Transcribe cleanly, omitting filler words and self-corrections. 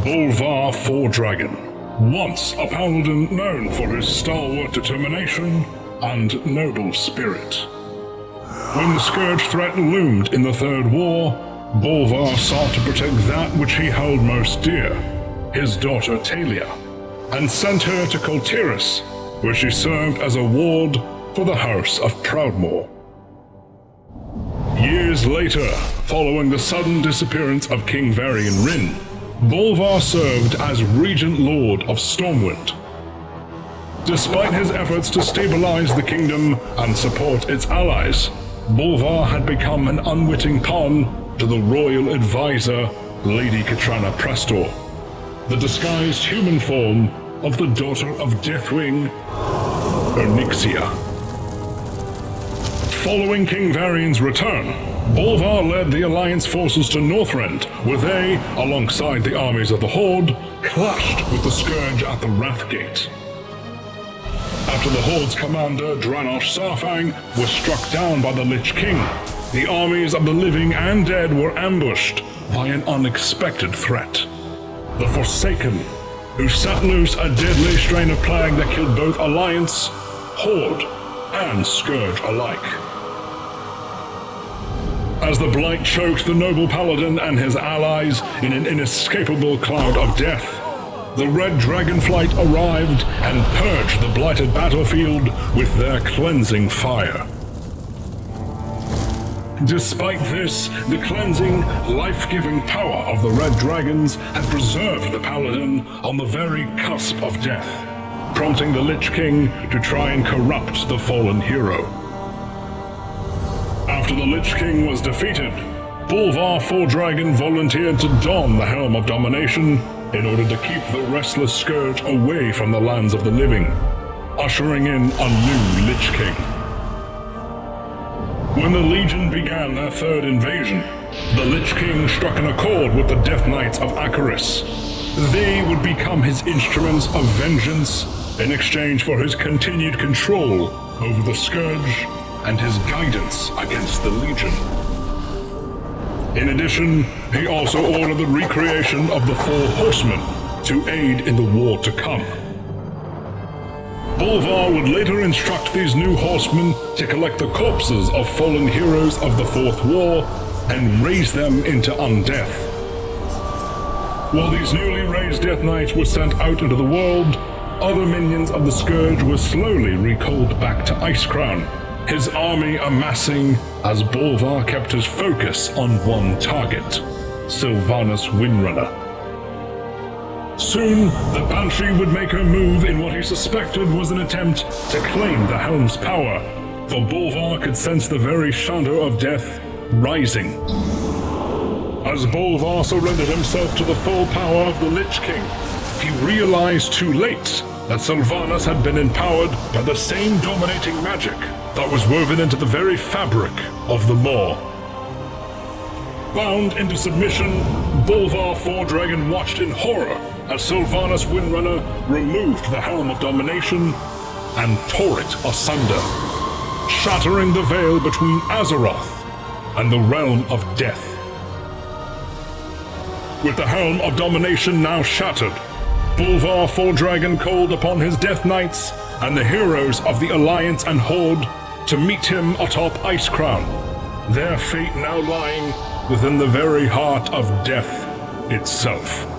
Bolvar Fordragon, once a paladin known for his stalwart determination and noble spirit. When the Scourge threat loomed in the Third War, Bolvar sought to protect that which he held most dear, his daughter Talia, and sent her to Kultiris, where she served as a ward for the House of Proudmoore. Years later, following the sudden disappearance of King Varian Rin, Bolvar served as Regent Lord of Stormwind. Despite his efforts to stabilize the kingdom and support its allies, Bolvar had become an unwitting pawn to the royal advisor, Lady Katrana Prestor, the disguised human form of the daughter of Deathwing, Onyxia. Following King Varian's return, Bolvar led the Alliance forces to Northrend, where they, alongside the armies of the Horde, clashed with the Scourge at the Wrathgate. After the Horde's commander, Dranosh Sarfang, was struck down by the Lich King, the armies of the living and dead were ambushed by an unexpected threat. The Forsaken, who set loose a deadly strain of plague that killed both Alliance, Horde, and Scourge alike. As the blight choked the noble paladin and his allies in an inescapable cloud of death, the Red Dragonflight arrived and purged the blighted battlefield with their cleansing fire. Despite this, the cleansing, life-giving power of the Red Dragons had preserved the paladin on the very cusp of death, prompting the Lich King to try and corrupt the fallen hero. After the Lich King was defeated, Bolvar Fordragon volunteered to don the Helm of Domination in order to keep the restless Scourge away from the lands of the living, ushering in a new Lich King. When the Legion began their third invasion, the Lich King struck an accord with the Death Knights of Acheris. They would become his instruments of vengeance in exchange for his continued control over the Scourge and his guidance against the Legion. In addition, he also ordered the recreation of the 4 Horsemen to aid in the war to come. Bolvar would later instruct these new horsemen to collect the corpses of fallen heroes of the Fourth War and raise them into undeath. While these newly raised Death Knights were sent out into the world, other minions of the Scourge were slowly recalled back to Icecrown, his army amassing as Bolvar kept his focus on one target, Sylvanas Windrunner. Soon, the Banshee would make her move in what he suspected was an attempt to claim the Helm's power, for Bolvar could sense the very shadow of death rising. As Bolvar surrendered himself to the full power of the Lich King, he realized too late that Sylvanas had been empowered by the same dominating magic that was woven into the very fabric of the Maw. Bound into submission, Bolvar Fordragon watched in horror as Sylvanas Windrunner removed the Helm of Domination and tore it asunder, shattering the veil between Azeroth and the realm of death. With the Helm of Domination now shattered, Bolvar Fordragon called upon his Death Knights and the heroes of the Alliance and Horde to meet him atop Icecrown, their fate now lying within the very heart of death itself.